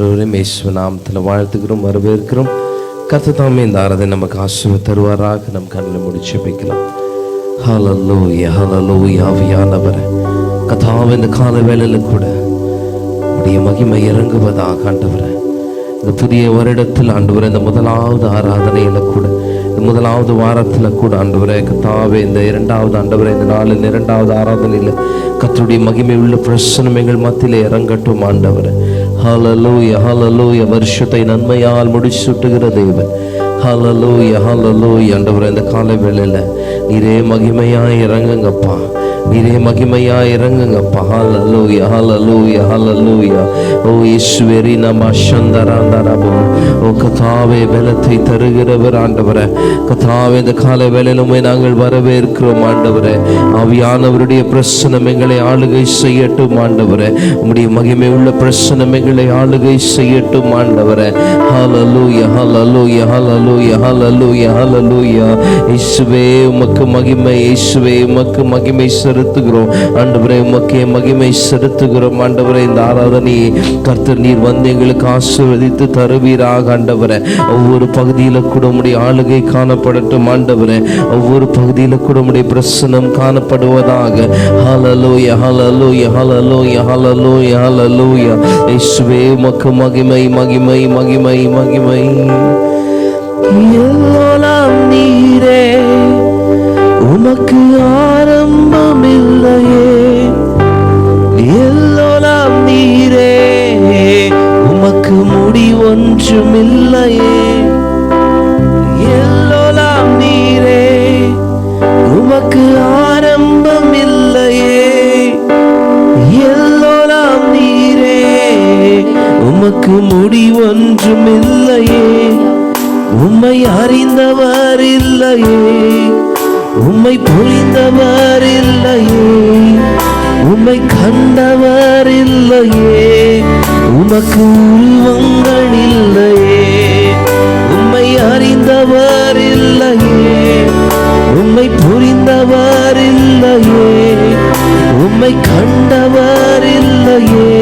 ஒவ்வொருவரையும் இயேசு நாமத்தில் வாழ்த்துக்கிறோம், வரவேற்கிறோம். கர்த்தர் தாமே இந்த ஆராதனை நமக்கு ஆசீர்வாதம் தருவாராக. நம் கண்ணில் முடிச்சு வைக்கலாம். ஹல்லேலூயா, ஹல்லேலூயா. ஆவியானவரே, கர்த்தாவே, இந்த கால வேளையில் கூட உடைய மகிமை இறங்குவதாக ஆண்டவரே. இந்த புதிய வருடத்தில் ஆண்டவரே, இந்த முதலாவது ஆராதனையில் கூட, இந்த முதலாவது வாரத்தில் கூட ஆண்டவரே கர்த்தாவே, இந்த இரண்டாவது ஆண்டவரே, இந்த நாளில் இரண்டாவது ஆராதனையில் கர்த்தருடைய மகிமை உள்ள பிரசன்னம் எங்கள் மத்தியிலே இறங்கட்டும் ஆண்டவரே. ஹல்லேலூயா, ஹல்லேலூயா. வருஷத்தை நன்மையால் முடிசூட்டுகிற தேவன். ஹல்லேலூயா, ஹல்லேலூயா. ஆண்டவரே, இந்த காலை வேளையில் நீரே மகிமையாய் இறங்குங்கப்பா, நீரே மகிமையா இறங்குங்கப்பா. ஹல்லேலூயா, ஹல்லேலூயா, ஹல்லேலூயா. ஓ ஈஸ்வரி நம சந்தராந்தரபோ. ஓ கர்த்தாவே, பலத்தை தருகிறவர் ஆண்டவரே. கர்த்தாவே, இந்த காலை வேளையிலுமே நாங்கள் வரவேற்கிறோம் ஆண்டவரே. ஆவியானவருடைய பிரசன்னம் எங்களை ஆளுகை செய்யட்டும் ஆண்டவரே. உம்முடைய மகிமை உள்ள பிரசன்னம் எங்களை ஆளுகை செய்யட்டும் ஆண்டவரே. ஹல்லேலூயா, ஹல்லேலூயா, ஹல்லேலூயா, ஹல்லேலூயா, ஹல்லேலூயா. இயேசுவே உமக்கு மகிமை, இயேசுவே உமக்கு மகிமை செலுத்துகிறோம் ஆண்டவரே. உமக்கே மகிமை செலுத்துகிறோம் ஆண்டவரே. இந்த ஆராதனையை கர்த்தர் நீர் வந்து எங்களுக்கு ஆசீர்வதித்து தருவீராக ஆண்டவரே. ஒவ்வொரு பகுதியில கூட உம்முடைய ஆளுகை காணப்படட்டும் ஆண்டவரே. ஒவ்வொரு பகுதியில கூட உம்முடைய பிரசன்னம் காணப்படுவதாக. ஹல்லேலூயா, ஹல்லேலூயா, ஹல்லேலூயா, ஹல்லேலூயா, ஹல்லேலூயா. இயேசுவே உமக்கு மகிமை, மகிமை, மகிமை, மகிமை. எல்லாம் நீரே, உமக்கு ஆரம்பம் இல்லையே. எல்லாம் நீரே, உமக்கு முடிவொன்றும் இல்லையே. எல்லாம் நீரே, உமக்கு ஆரம்பம் இல்லையே. எல்லாம் நீரே, உமக்கு முடிவொன்றும் இல்லையே. உம்மை அறிந்தவர் இல்லையே, உம்மை புரிந்தவர் இல்லையே, உம்மை கண்டவர் இல்லையே. உமக்கு உருவங்கள் இல்லையே. உம்மை அறிந்தவர் இல்லையே, உம்மை புரிந்தவர் இல்லையே, உம்மை கண்டவர் இல்லையே.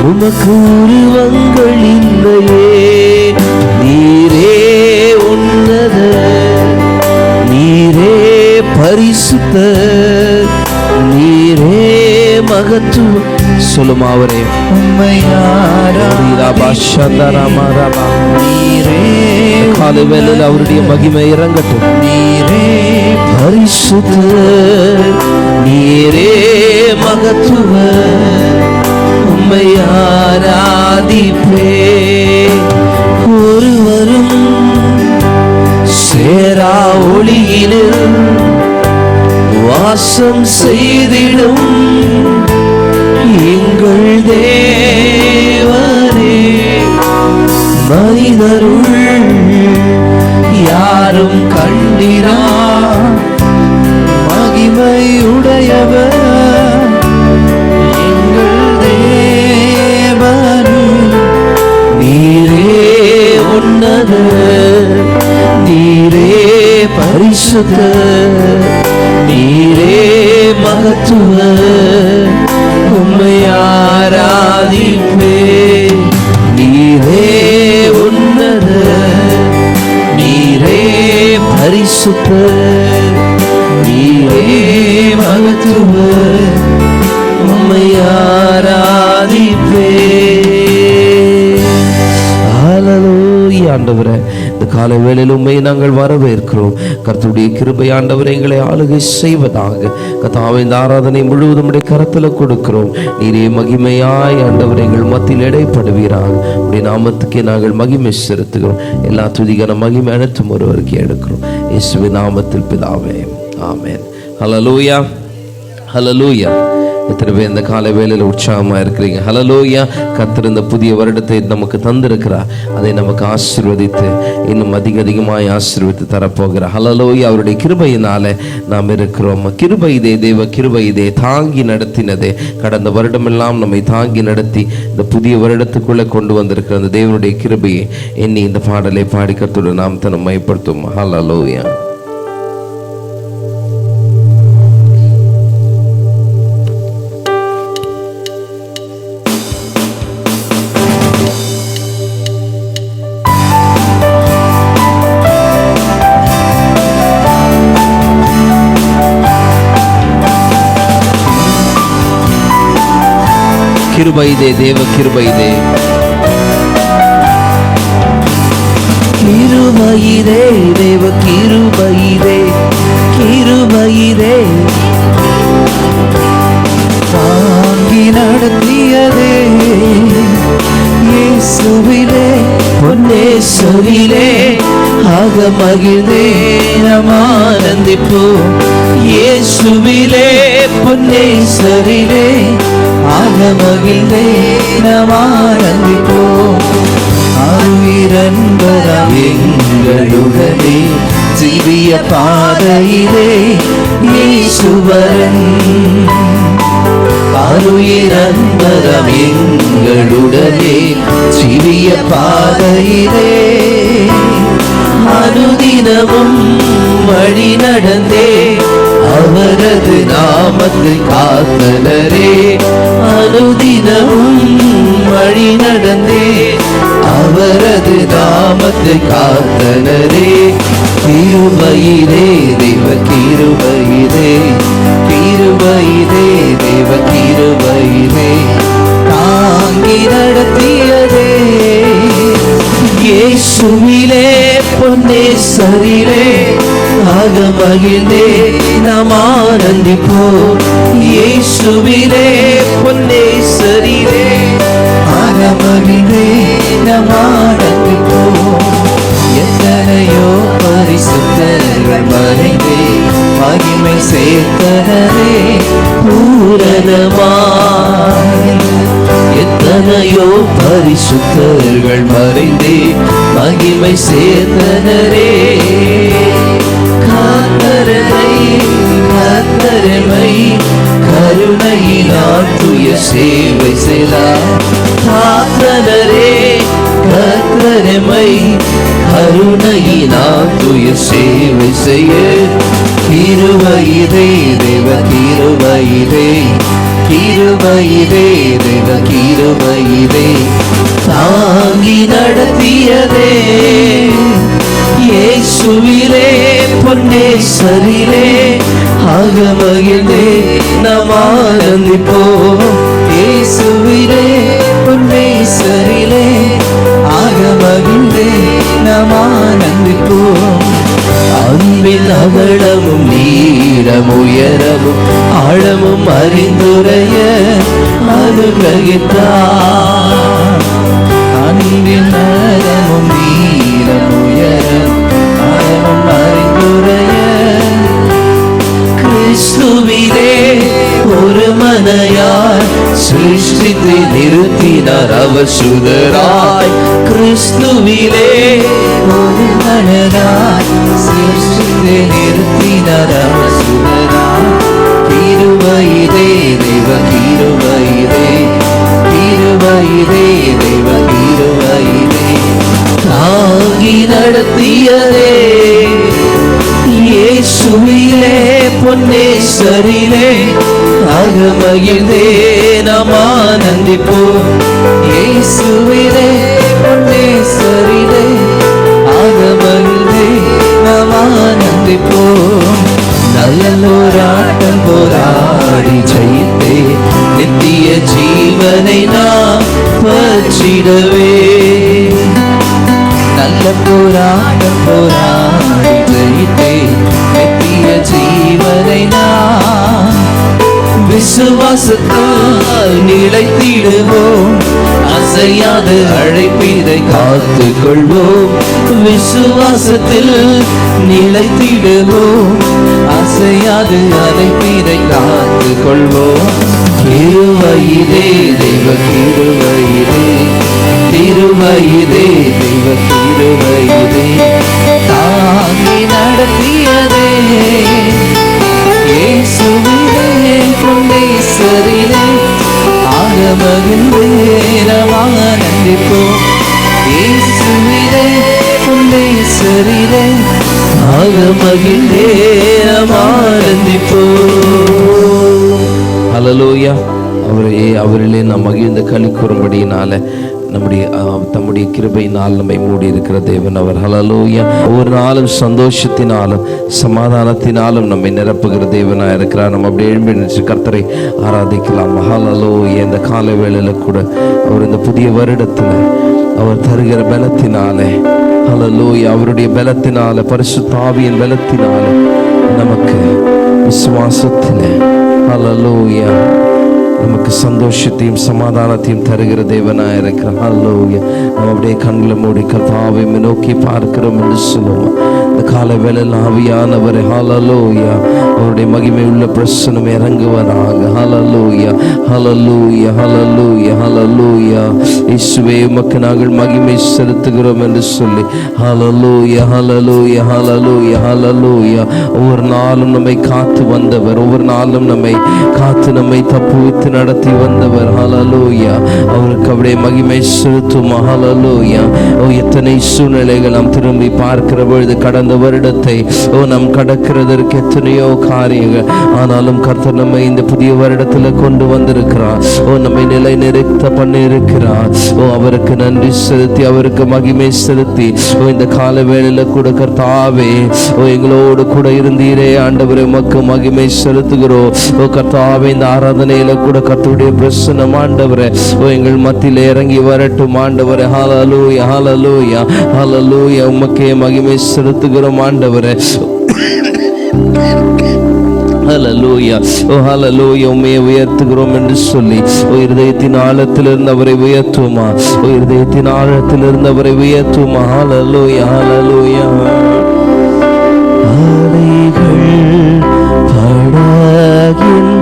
உமக்கு உருவங்கள் இல்லையே. நீரே உன்னதர், நீரே பரிசுத்தர், நீரே மகத்துவம். சொல்லுமா அவரே. காலைவேளையில் அவருடைய மகிமை இறங்கட்டும். நீரே பரிசுத்தர், நீரே மகத்துவர், உம்மை ஆராதிப்பே. ஒருவரும் சேரா ஒளியினில் வாசம் செய்திடும் எங்கள் தேவனே. மனிதருள் யாரும் கண்டிரா மகிமையுடையவர் எங்கள் தேவனே. நீரே உன்னதர், நீரே பரிசுத்தர், நீரே மகத்துவர், உம்மை ஆராதிப்பே. நீரே உன்னதர், நீரே பரிசுத்தர், நீரே மகத்துவர், உம்மை ஆராதிப்பே. ஹல்லேலூயா. ஆண்டவரே, இந்த காலை வேளையில் உம்மை நாங்கள் வரவேற்கிறோம். கர்த்தருடைய கிருபை ஆண்டவரை எங்களை ஆளுகை செய்வதாக. கர்த்தாவே, இந்த ஆராதனை முழுவதும் உடைய கரத்தில் கொடுக்கிறோம். நீரே மகிமையாய் ஆண்டவரை எங்கள் மத்தியில் இடைப்படுவீராக. உடைய நாமத்துக்கே நாங்கள் மகிமை செலுத்துகிறோம். எல்லா துதிக்கான மகிமை அனைத்தும் ஒருவருக்கு எடுக்கிறோம். இயேசுவின் நாமத்தில் பிதாவே, ஆமென். ஹல்லேலூயா, ஹல்லேலூயா. எத்தனை பேர் இந்த காலை வேளையில் உற்சாகமாக இருக்கிறீங்க? ஹல்லேலூயா. கர்த்தர் இந்த புதிய வருடத்தை நமக்கு தந்திருக்கிறார். அதை நமக்கு ஆசீர்வதித்து இன்னும் அதிகமாய் ஆசீர்வதித்து தரப்போகிறார். ஹல்லேலூயா. அவருடைய கிருபையினாலே நாம் இருக்கிறோம். கிருபை இதே, தேவ கிருபை இதே, தாங்கி நடத்தினதே. கடந்த வருடமெல்லாம் நம்மை தாங்கி நடத்தி இந்த புதிய வருடத்துக்குள்ளே கொண்டு வந்திருக்கிற அந்த தேவனுடைய கிருபையை எண்ணி இந்த பாடலை பாடி கர்த்தருடைய நாமத்தை நாம் மையப்படுத்தும். ஹல்லேலூயா. கிருபை இதே, தேவ கிருபை இதே. கிருபையிலே தேவ கிருபையிலே, கிருபையிலே தாங்கி நடத்தியதே இயேசுவிலே பொன்னேசுவிலே ஆக மகிழ்ந்தே நாம் ஆனந்திப்போம். இயேசுவிலே பொன்னேசுவிலே ஆக மகிழ்ந்தே நாம் ஆனந்திப்போம். ஆருயிரன்பராம் எங்களுடனே ஜீவிய பாதையிலே இயேசுவரன். ஆருயிரன்பராம் எங்களுடனே ஜீவிய பாதையிலே அனுதினமும் வழி நடந்தே அவரது நாமத்தை காத்தனரே. அனுதினமும் வழி நடந்தே அவரது நாமத்தை காத்தனரே. கிருபையிலே தேவ கிருபையிலே, கிருபையிலே தேவ கிருபையிலே தாங்கி நடத்தியதே இயேசுவிலே பொன்னேசுவிலே ஆக மகிழ்ந்தே நாம் ஆனந்திப்போம். இயேசுவிலே பொன்னேசுவிலே ஆக மகிழ்ந்தே நாம் ஆனந்திப்போம். எத்தனையோ பரிசுத்தர்கள் மறைந்தே மகிமை சேர்த்தனரே பூரணமாய். எத்தனையோ பரிசுத்தர்கள் மறைந்தே மகிமை சேர்த்தனரே. கர்த்தரை கர்த்தரை கருணையினால் துய சேவை செய்தார். காத்தனரே கர்த்தரை கருணையினால் துய சேவை செய்ய. கிருபையிலே தேவ கிருபையிலே, கிருபையிலே தேவ கிருபையிலே தாங்கி நடத்தியதே இயேசுவிலே பொன்னேசுவிலே ஆக மகிழ்ந்தே நாம் ஆனந்திப்போம். இயேசுவிலே பொன்னேசுவிலே ஆக மகிழ்ந்தே நாம் ஆனந்திப்போம். அன்பில் அவளமும் நீளம் உயரமும் ஆழமும் அறிந்துரைய அனுகிரகித்தார். அன்பில் அவளமும் நீளம் உயரம் ஆழமும் அறிந்துரைய கிறிஸ்துவிலே ஒரு மனையாய் சிருஷ்டித்து நிறுத்தினார் அவர் சுதராய். கிறிஸ்துவிலே ஒரு மனையாய் சிருஷ்டித்து நிறுத்தினார் அவர் சுதராய். கிருபையிலே தேவ கிருபையிலே, கிருபையிலே தேவ கிருபையிலே தாங்கி நடத்தியதே இயேசுவிலே பொன்னேசுவிலே ஆக மகிழ்ந்தே நாம் ஆனந்திப்போம். இயேசுவிலே பொன்னேசுவிலே ஆக மகிழ்ந்தே நாம் ஆனந்திப்போம். நல்லோராட்டம் போராடி ஜெயித்தே நித்திய ஜீவனை நாம் பற்றிடவே. நல்ல போராட்டம் போராடி ஜெயித்தே நித்திய ஜீவனை நாம் விசுவாசத்தால் நிலைத்திடுவோம். அசையாத அழைப்பினை காத்துக் கொள்வோம். விசுவாசத்தில் நிலைத்திடுவோம். அசையாத அழைப்பினை காத்துக் கொள்வோம். கிருபையிலே தேவ கிருபையிலே, கிருபையிலே தேவ கிருபையிலே தாங்கி நடத்தியதே இயேசுவிலே பொன்னேசுவிலே ஆக மகிழ்ந்தே நாம் ஆனந்திப்போம். இயேசுவிலே பொன்னேசுவிலே ஆக மகிழ்ந்தே நாம் ஆனந்திப்போம். ஹல்லேலூயா. அவரிலே நாம் மகிழ்ந்து களி கூறும்படியினால தம்முடைய கிருபையினால் நம்மை மூடி இருக்கிற தேவன் அவர். ஹல்லேலூயா. ஒவ்வொரு நாளும் சந்தோஷத்தினாலும் சமாதானத்தினாலும் நம்மை நிரப்புகிற தேவனாக இருக்கிறார். நம்ம அப்படி எழும்பி நின்று கர்த்தரை ஆராதிக்கலாம். ஹல்லேலூயா. இந்த காலை வேளையில கூட அவர் இந்த புதிய வருடத்தில் அவர் தருகிற பலத்தினாலே, ஹல்லேலூயா, அவருடைய பலத்தினால, பரிசுத்த ஆவியின் பலத்தினால நமக்கு விசுவாசத்திலே, ஹல்லேலூயா, நமக்கு சந்தோஷத்தையும் சமாதானத்தையும் தருகிற தேவனாக இருக்கிறார். ஹல்லேலூயா. நம்ம அப்படியே கண்களை மூடி கர்த்தாவை நோக்கி பார்க்கிறோம் என்று சொல்லுவோம். இந்த காலை வேளையில் ஆவியானவரே, ஹல்லேலூயா, அவருடைய மகிமை உள்ள பிரசன்னம் இறங்குவதாக. ஹல்லேலூயா, ஹல்லேலூயா, ஹல்லேலூயா, ஹல்லேலூயா. இயேசுவே, உமக்கு நாங்கள் மகிமை செலுத்துகிறோம் என்று சொல்லி, ஹல்லேலூயா, ஹல்லேலூயா, ஹல்லேலூயா, ஹல்லேலூயா. ஒவ்வொரு நாளும் நம்மை காத்து வந்தவர், ஒவ்வொரு நாளும் நம்மை காத்து நம்மை தப்புவித்து நடத்தி வந்தவர். ஹல்லேலூயா. அவருக்கு அப்படியே மகிமை செலுத்தும். ஹல்லேலூயா. எத்தனை சூழ்நிலைகள் நாம் திரும்பி பார்க்கிற பொழுது கடந்த வருடத்தை நாம் கடக்கிறதற்கு எத்தனையோ காரியங்கள், ஆனாலும் கர்த்தர் நம்மை இந்த புதிய வருடத்தில் கொண்டு வந்திருக்கிறார். நம்மை நிலை நிறுத்த பண்ணி இருக்கிறார். அவருக்கு நன்றி செலுத்தி, அவருக்கு மகிமை செலுத்தி, இந்த கால வேளையில கூட கர்த்தாவே எங்களோடு கூட இருந்தீரே ஆண்டவரே, உமக்கு மகிமை செலுத்துகிறோம். கர்த்தாவே, இந்த ஆராதனையில கூட கர்த்தருடைய பிரசன்னம் ஆண்டவரே எங்கள் மத்தியில இறங்கி வரட்டும் ஆண்டவரே. ஹல்லேலூயா, ஹல்லேலூயா, ஹல்லேலூயா. உமக்கே மகிமை செலுத்துகிறோம் ஆண்டவரே. ஹல்லேலூயா, ஓ ஹல்லேலூயா. உம்மையை உயர்த்துகிறோம் என்று சொல்லி இருதயத்தின் ஆழத்திலிருந்து அவரை உயர்த்துமா, இருதயத்தின் ஆழத்திலிருந்து அவரை உயர்த்துமா. ஹல்லேலூயா, ஹல்லேலூயா. அலைகள் படகின்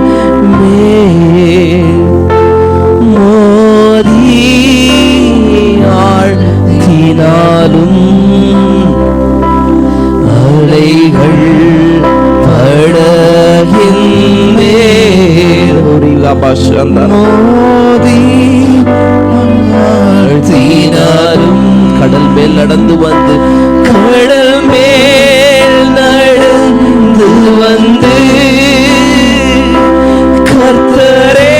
மேல் மோதி ஆழ்த்தினாலும், அலைகள் படகின் மேல் மோதி ஆழ்த்தினாலும், கடல் மேல் நடந்து வந்து, கடல் மேல் நடந்து வந்து கர்த்தரே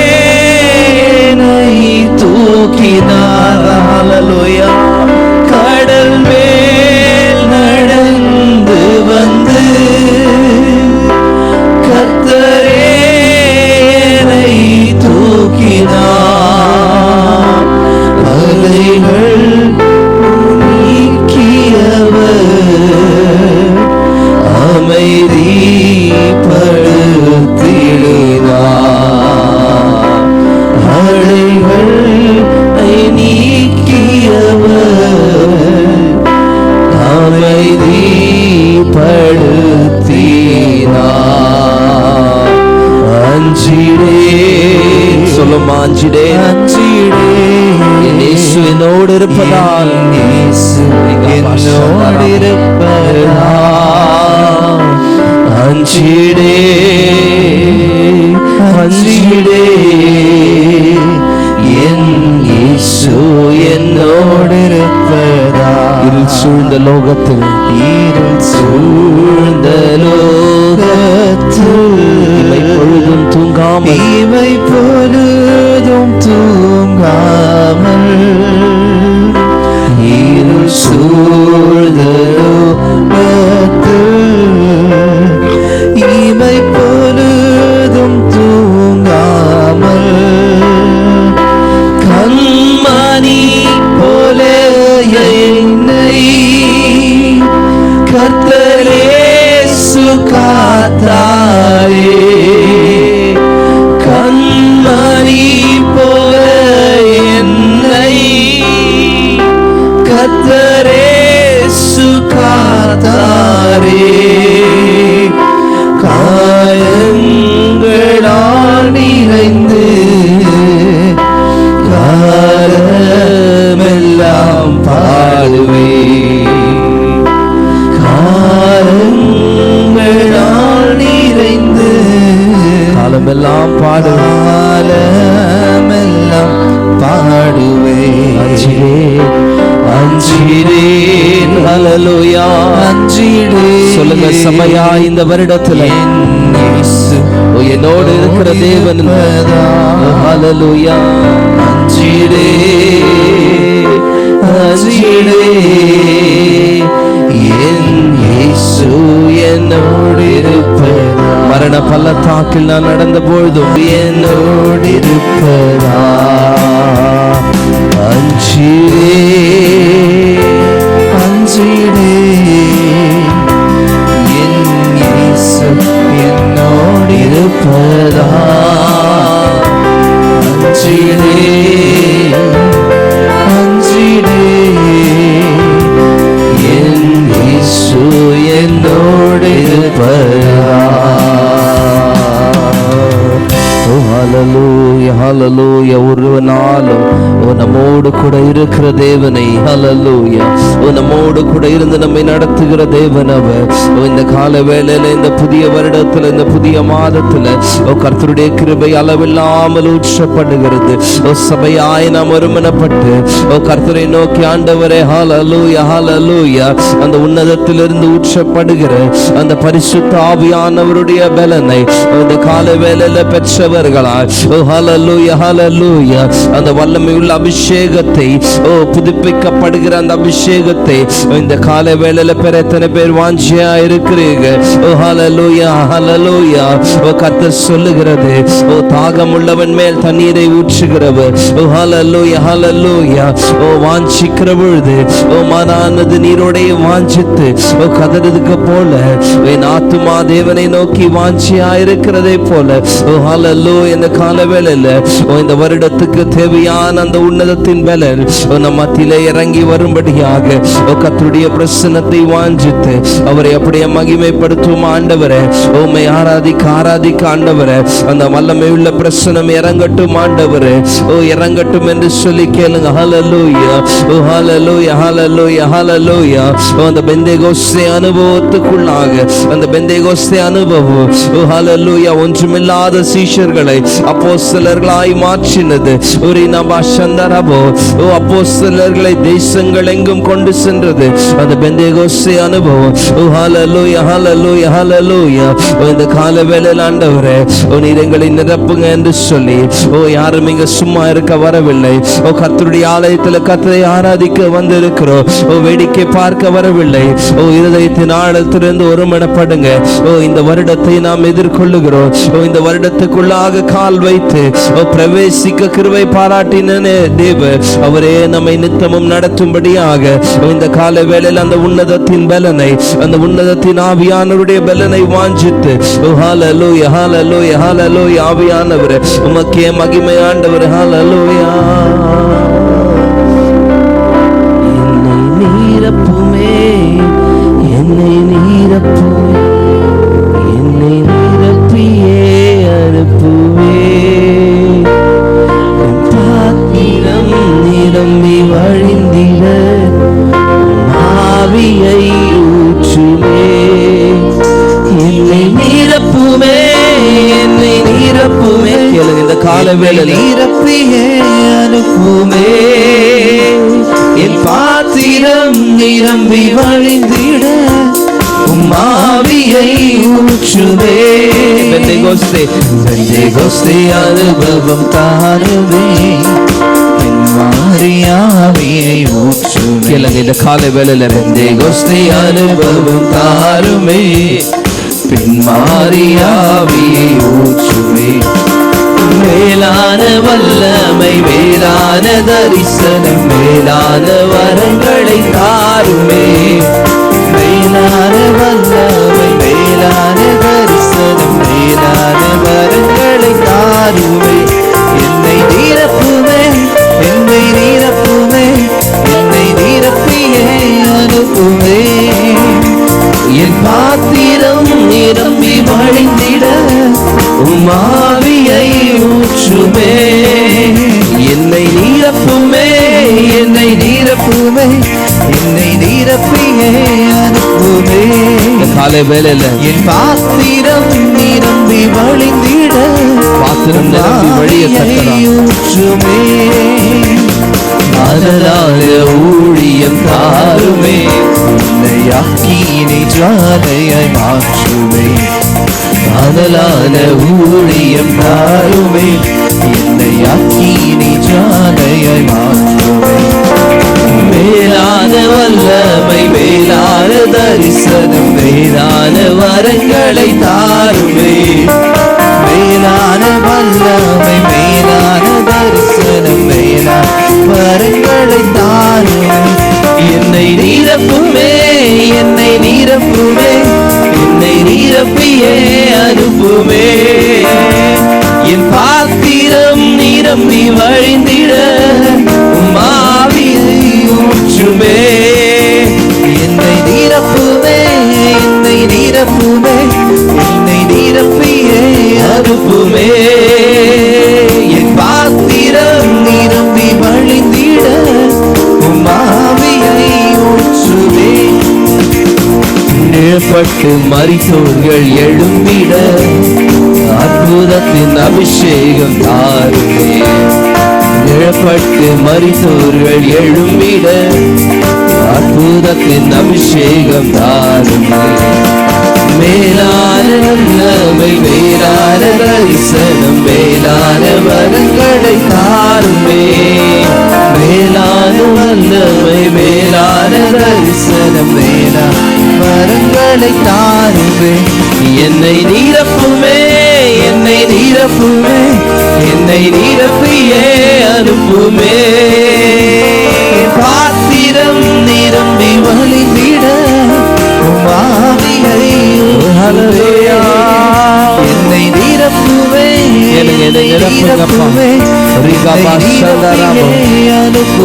என்னை தூக்கினார். ஹல்லேலூயா. கடல் மேல் நடந்து வந்து கர்த்தரே என்னை தூக்கினார். அலைகள் நீக்கியவர், அமைதிப்படுத்தினார். அலைகள் நீக்கியவர், அமைதிப்படுத்தினார். அஞ்சிடே, சொல்லுமா, அஞ்சிடே, அஞ்சிடே, இயேசு என்னோடு இருப்பதால், இயேசு என்னோடு இருப்பதால், அஞ்சிடே, அஞ்சிடே, என் இயேசு என்னோடு இருப்பதால். இருள் சூழ்ந்த லோகத்தில், இருள் சூழ்ந்த லோகத்தில் இவை பொழுதும் தூங்காமல், இவை பொழுதும் தூங்காமல், இருள் சூழ்ந்த லோகத்தில் இவை பொழுதும் தூங்காமல், கண்மணி போல என்னை கர்த்தர் இயேசு காத்தாரே. கண்மணி போல என்னை கர்த்தர் இயேசு காத்தாரே. காயங்களால் நிறைந்து காலமெல்லாம் பாடுவே, காலங்களால் நிறைந்து காலமெல்லாம் காலமெல்லாம் பாடுவே. அஞ்சிடேன், ஹல்லேலூயா, அஞ்சிடேன். சொல்லுங்க, சபையா, இந்த வருடத்துல என்னோடு இருக்கிற தேவன், ஹல்லேலூயா. அஞ்சிடே அஞ்சிடே என் இயேசு என்னோடு இருப்பதா. மரண பள்ளத்தாக்கில் நான் நடந்த பொழுதும் என்னோடு இருப்பதா. அஞ்சிடே அஞ்சிடே என் இயேசு என்னோடு இருப்பதா. அஞ்சிடே அஞ்சிடே என் இயேசு என்னோடு இருப்பதா. ஹல்லேலூயா ஹல்லேலூயா. ஒரு நாளும் நம்மோடு கூட இருக்கிற தேவனை, ஹல்லேலூயா, நம்மோடு கூட இருந்து நம்மை நடத்துகிற தேவன் அவர். இந்த கால வேளையில, இந்த புதிய வருடத்துல, இந்த புதிய மாதத்துல கர்த்தருடைய கிருபை அளவில்லாமல் ஊற்றப்படுகிறது. சபையாய் நாம் ஒருமனப்பட்டு கர்த்தரை நோக்கி, ஆண்டவரே ஹல்லேலூயா ஹல்லேலூயா, அந்த உன்னதத்திலிருந்து ஊற்றப்படுகிற அந்த பரிசுத்த ஆவியானவருடைய பலனை இந்த கால வேளையில பெற்றவர்களாய், ஹல்லேலூயா ஹல்லேலூயா, அந்த வல்லமை உள்ள அபிஷேகத்தை, புதுப்பிக்கப்படுகிற அந்த அபிஷேகத்தை இந்த கால வேளையில பெற எத்தனை பேர் வாஞ்சியா இருக்கிறீங்க? ஹல்லேலூயா ஹல்லேலூயா. கர்த்தர் சொல்லுகிறது, தாகம் உள்ளவன் மேல் தண்ணீரை ஊற்றுகிறவர். ஹல்லேலூயா ஹல்லேலூயா. வாஞ்சிக்கிற பொழுது மனானது நீரோடைய வாஞ்சித்து கதறதுக்கு போல என் ஆத்துமா தேவனை நோக்கி வாஞ்சியா இருக்கிறதை போல, ஹல்லேலூயா, இந்த கால வேளையில இந்த வருடத்துக்கு தேவையான அந்த உன்னதத்தின் பலன் நம்ம மத்தியிலே இறங்கி வரும்படியாக கர்த்தருடைய பிரசன்னத்தை வாஞ்சித்து அவரை அப்படியே மகிமைப்படுத்தும். ஆண்டவரே, உம்மை ஆராதிக்க ஆராதிக்க ஆண்டவரே, அந்த வல்லமை உள்ள பிரசன்னம் இறங்கட்டும் ஆண்டவரே, இறங்கட்டும் என்று சொல்லி கேளுங்க. ஹல்லேலூயா ஹல்லேலூயா ஹல்லேலூயா ஹல்லேலூயா. அந்த பெந்தேகோஸ்தே அனுபவத்துக்குள்ளாக, அந்த பெந்தேகோஸ்தே அனுபவம் ஹல்லேலூயா ஒன்றுமில்லாத சீஷர்களை அப்போஸ்தலர்களாய் மாற்றினது. ஒரு நபா சந்தரபோ அப்போஸ்தலர்களை தேசங்கள் எங்கும் கொண்டு சென்றது அந்த பெந்தேகோஸ்தே அனுபவம். ஹல்லேலூயா ஹல்லேலூயா ஹல்லேலூயா. இந்த கால வேளையில் ஆண்டவரே, நீர் எங்களை நிரப்புங்க என்று சொல்லி யாரும் இங்க சும்மா இருக்க வரவில்லை. கர்த்தருடைய ஆலயத்தில் கர்த்தரை ஆராதிக்க வந்திருக்கிறோம். வேடிக்கை பார்க்க வரவில்லை. இருதயத்தின் ஆழத்திலிருந்து ஒருமனப்படுங்க. இந்த வருடத்தை நாம் எதிர்கொள்ளுகிறோம். இந்த வருடத்துக்குள்ளாக கால் வைத்து பிரவேசிக்க கிருபை பாராட்டின தேவன் அவரே நம்மை நித்தமும் நடத்தும்படியாக இந்த கால வேளையில் அந்த உன்னதத்தின் பலனை, அந்த உன்னதத்தின் ஆவியானவருடைய பலனை வாஞ்சித்து, ஹல்லேலூயா ஹல்லேலூயா ஹல்லேலூயா. ஆவியானவரே, உமக்கே மகிமை ஆண்டவரே. ஹல்லேலூயா. என்னை நீரப்புமே, என்னை நீரப்புமே, என்னை நீரப்பியே அனுப்புவே. பாத்திரம் நிரம்பி வழிந்திட ஆவியை ஊற்றுமே. என்னை நீரப்புமே, என்னை நீரப்புமே. கேளுங்க, இந்த கால வேளையில் நீரப்பியே அனுப்புமே. என் பாத்திரம் நிரம்பி வழிந்திட ஆவியை ஊற்றுவே. பெந்தேகோஸ்தே பெந்தேகோஸ்தே அனுபவம் தாருமே. ஆவியை ஊற்றுமே. கேளுங்க, இந்த கால வேளையில பெந்தேகோஸ்தே அனுபவம் தாருமே. பின்மாறி ஆவியை ஊற்றுமே. மேலான வல்லமை, மேலான தரிசனம், மேலான வரங்களை தாருமே. மேலான வல்லமை, மேலான தரிசனம், மேலான வரங்களை தாருமே. என்னை நீரப்புமே, என்னை நீரப்புமே, என்னை நீரப்பியே அனுப்புமே. என் பாத்திரம் நிரம்பி வழிந்திட ஆவியை ஊற்றுமே. என்னை நீரப்புமே, என்னை நீரப்புமே, என்னை நீரப்பியே அனுப்புமே. காலை வேளையில என் பாத்திரம் நிரம்பி வழிந்திட, பாத்திரம் நிரம்பி வழியத்தக்கதா ஊற்றுமே. அதனால ஊழியம் தாருமே. என்னை அக்கினி ஜாலையாய் மாற்றுமே. அதனால ஊழியம் தாருமே. என்னை அக்கினி மரியாதையாய் மாற்றுவேன். மேலான வல்லமை, மேலான தரிசனம், மேலான வரங்களை தாருமே. மேலான வல்லமை, மேலான தரிசனம், மேலான வரங்களை தாருமே. என்னை நிரப்புமே, என்னை நிரப்புமே, என்னை நிரப்பியே அனுப்புமே. என் பாத்திரம் நிரம்பி வழிந்திட உம் ஆவியை ஊற்றுமே. என்னை நிரப்புமே, என்னை நிரப்புமே, என்னை நிரப்பியே அனுப்புமே. என் பாத்திரம் நிரம்பி வழிந்திட உம் ஆவியை ஊற்றுமே. நிழப்பட்டு மரித்தோர்கள் எழும்பிட அற்புதத்தின் அபிஷேகம் தாருமே. நிழப்பட்டு மரித்தோர்கள் எழும்பிட அற்புதத்தின் அபிஷேகம் தாருமே. மேலான வல்லமை, மேலான தரிசனம், மேலான வரங்களை தாருமே. மேலான வல்லமை, மேலான தரிசனம், மேலான வரங்களை தாருமே. என்னை நிரப்புமே, என்னை நிரப்புமே, என்னை நிரப்பியே அனுப்புமே. பாத்திரம் நிரம்பி வழிந்திட உம் ஆவியை ஊற்றுமே. என்னை நிரப்புவே, என்னை நிரப்புவே,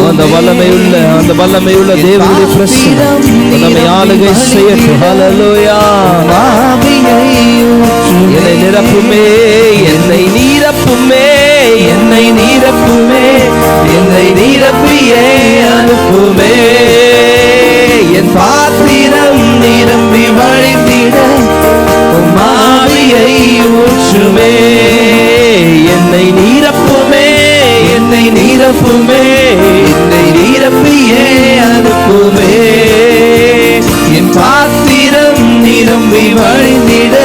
அந்த வல்லமையுள்ள, அந்த வல்லமையுள்ள தேவனுடைய பிரசன்னம் நம்மை ஆளுகை செய்யட்டும். ஹல்லேலூயா. என்னை நிரப்புமே, என்னை நிரப்புமே, என்னை நிரப்புமே, என்னை நிரப்பியே அனுப்புமே. என் பாத்திரம் நிரம்பி வழிந்திட உம் ஆவியை ஊற்றுமே. என்னை நிரப்புமே, என்னை நிரப்புமே, என்னை நிரப்பியே அனுப்புமே. என் பாத்திரம் நிரம்பி வழிந்திட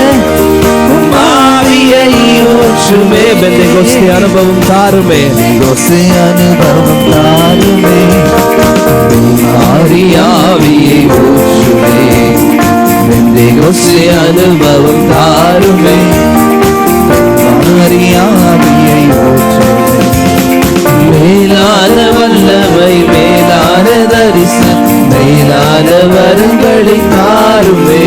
உம் ஆவியை ஊற்றுமே. பெந்தெகோஸ்தே அனுபவம் தாருமே, பெந்தெகோஸ்தே அனுபவம் தாருமே. ஆவியை ஊற்றுமே. பெந்தெகோஸ்தே அனுபவம் தாருமே. ஆவியை ஊற்றுமே. மேலான வல்லமை, மேலான தரிசனம், மேலான வரங்களை தாருமே.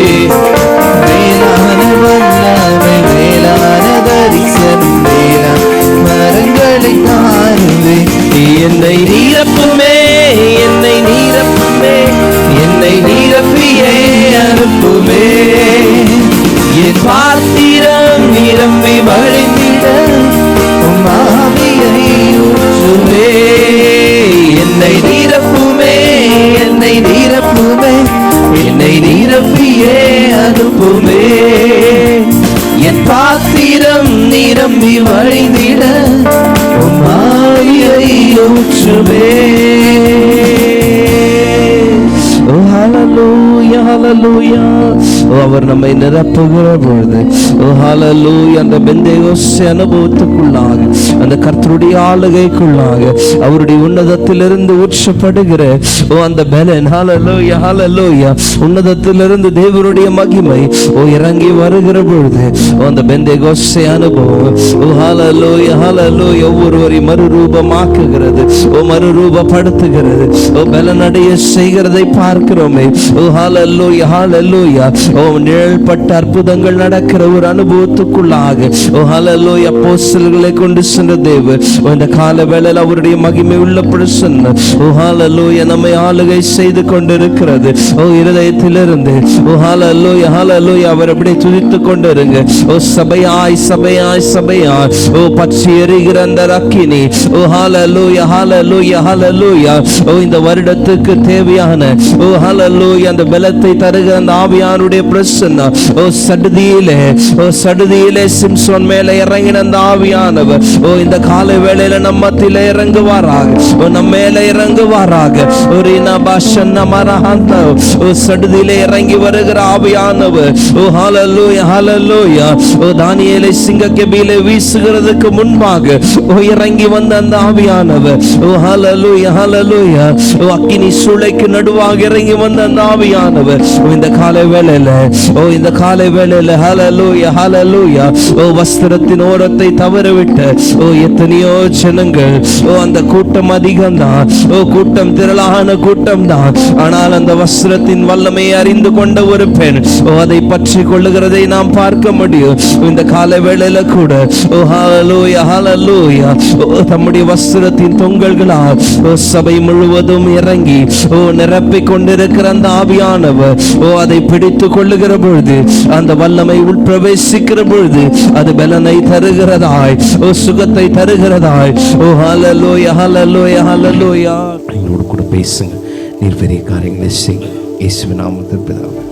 மேலான வல்லமை, மேலான தரிசனம், மேலான வரங்களை தாருமே. என்னை நிரப்புமே, என்னை நிரப்புமே, என்னை நிரப்பியே அனுப்புமே. என் பாத்திரம் நிரம்பி வழிந்திட உம் ஆவியை ஊற்றுமே. என்னை நிரப்புமே, என்னை நிரப்புமே, என்னை நிரப்பியே அனுப்புமே. என் பாத்திரம் நிரம்பி வழிந்திட உம் ஆவியை ஊற்றுமே. ஹல்லேலூயா, ஹல்லேலூயா. அவர் நம்மை நிரப்புகிற பொழுது, ஹல்லேலூயா, அந்த பெந்தெகோஸ்தே அனுபவத்துக்குள்ளாக, அந்த கர்த்தருடைய ஆளுகைக்குள்ளாக, அவருடைய உன்னதத்திலிருந்து ஊற்றப்படுகிற அந்த பலன், ஹல்லேலூயா, ஹல்லேலூயா, உன்னதத்திலிருந்து தேவனுடைய மகிமை இறங்கி வருகிற பொழுது அந்த பெந்தெகோஸ்தே அனுபவம், ஹல்லேலூயா, ஹல்லேலூயா, ஒவ்வொருவரை மறுரூபமாக்குகிறது, மறுரூபப்படுத்துகிறது, பலனடைய செய்கிறதை பார்க்கிறோமே. ஹல்லேலூயா, ஹல்லேலூயா. நிழல்பட்ட அற்புதங்கள் நடக்கிற ஒரு அனுபவத்துக்குள்ளாக ஹல்லேலூயா அப்போஸ்தலர்களை கொண்டு சென்ற தேவன் இந்த கால வேளையில் அவருடைய மகிமை உள்ள பிரசன்னம் ஹல்லேலூயா நம்மை ஆளுகை செய்து கொண்டிருக்கிறது. இருதயத்திலிருந்து ஹல்லேலூயா, ஹல்லேலூயா அவர் அப்படியே துதித்துக் கொண்டிருங்க. சபையாய், சபையாய், சபையாய் பற்றி எரிகிற அந்த அக்கினி ஹல்லேலூயா, ஹல்லேலூயா, ஹல்லேலூயா இந்த வருடத்துக்கு தேவையான ஹல்லேலூயா அந்த பலத்தை சுகத்தை தருகிற அந்த ஆவியானுடைய பிரசன்னம் சடுதியிலே சிம்சோன் மேல இறங்கின அந்த ஆவியானவர் இந்த காலை வேளையில நம்ம மத்தியில இறங்குவாராக, நம்ம மேல இறங்குவாராக. சடுதியிலே இறங்கி வருகிற ஆவியானவர் ஹல்லேலூயா ஹல்லேலூயா தானியேலை சிங்கக்கெபியிலே வீசுகிறதுக்கு முன்பாக இறங்கி வந்த அந்த ஆவியானவர் ஹல்லேலூயா ஹல்லேலூயா அக்கினி சூளைக்கு நடுவாக இறங்கி வந்த அந்த ஆவியானவர் இந்த காலை வேளையில ஹல்லேலூயா ஹல்லேலூயா வஸ்திரத்தின் ஓரத்தை தவறவிட்ட எத்தனையோ ஜனங்கள் அந்த கூட்டம் அதிகம்தான், கூட்டம் திரளான கூட்டம் தான். ஆனால் அந்த வஸ்திரத்தின் வல்லமையை அறிந்து கொண்ட ஒரு பெண் அதை பற்றி கொள்ளுகிறதை நாம் பார்க்க முடியும். இந்த கால வேளையில கூட ஹல்லேலூயா ஹல்லேலூயா தம்முடைய வஸ்திரத்தின் தொங்கல்களால் சபை முழுவதும் இறங்கி நிரப்பிக் கொண்டிருக்கிற அந்த ஆவியானவர் அதை பிடித்து கொள்ளுகிற பொழுது, அந்த வல்லமை உள்பிரவேசிக்கிற பொழுது அது பலனை தருகிறதாய், சுகத்தை தருகிறதாய். ஹல்லேலூயா ஹல்லேலூயா ஹல்லேலூயா. எங்களோடு கூட பேசுங்க, நீர் பெரிய காரியங்களை செய்யுங்க. இயேசுவின் நாமத்தில் பிதாவே.